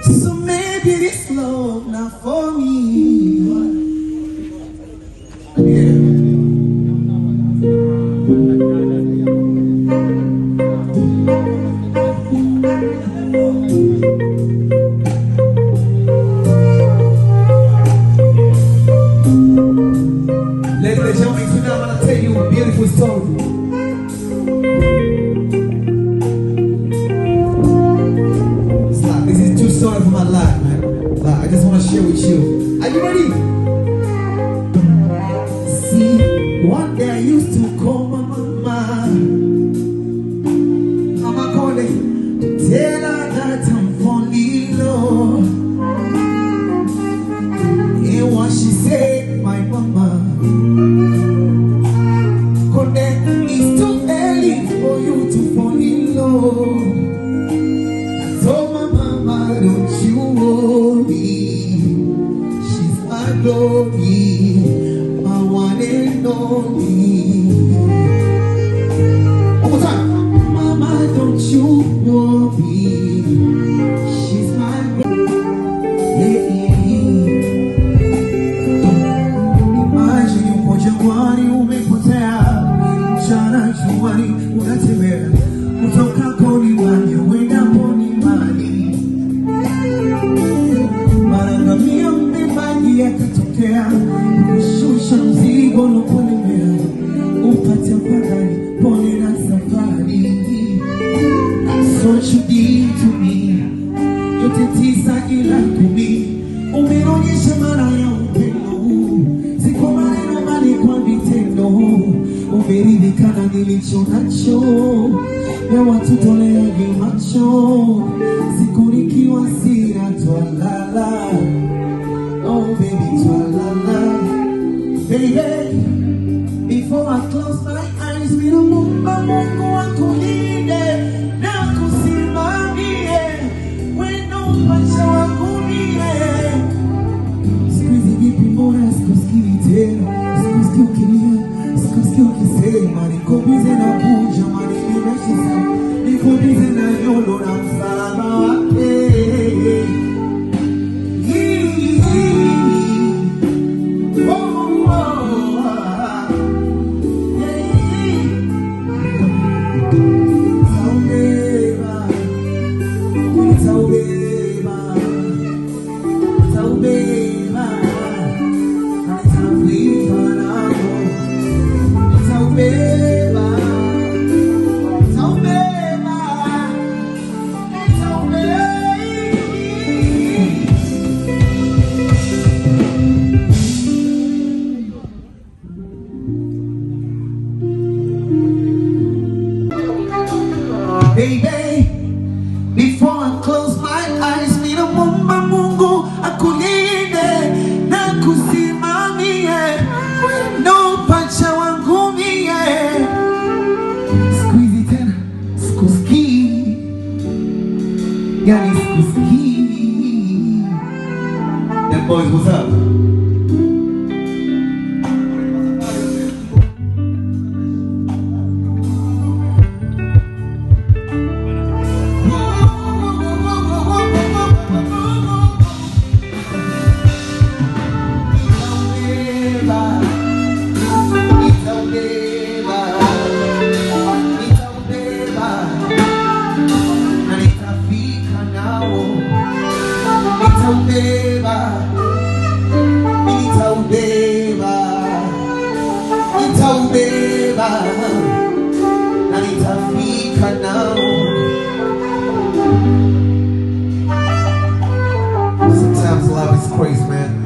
So maybe this love not for me. Ladies and gentlemen, tonight I'm gonna tell you a beautiful story. Stop. This is too sorry for my life, man. But I just want to share with you. Are you ready? See, one day I used to call my mama. Mama calling to tell her that I'm falling low. And what she said, my mama, it's too early for you to fall in love. I told my mama, don't you worry, she's my glory, my one and only. One more time. Mama, don't you worry, she's my glory. Imagine uko jangwani umepotea, mchana juani unatembea, kutoka kolimani uendapo ni mbali. Marangamia mbebaji yakatokea, kushusha mzigo ulopolemea, upate afadhali, pole na safari. So what you did to me, yote tisa ila 10, umeonyesha maana ya upendo huu, si kwa maneno bali kwa vitendo. Umeridhika na nilicho nacho, ya watu toleage macho, siku nikiwa sina twalala. Oh baby twalala. Baby, before I close my eyes, ninamuomba Mungu akulinde na kusimamie, wendo maisha wangu nie. Sikuizi vipi mbona sikusikii tena, sikusikii ukilia, sikusikii ukisema, niko bize na kuja mani nimeshisa, niko bize na yondo na msalaba wake. Baby, before I close my eyes, ninamuomba Mungu akulinde na kusimamie, wendo pacha wangu mie. Sikuizi tena sikusikii, yani sikusikii. That boys, what's up? Sometimes love is crazy, man.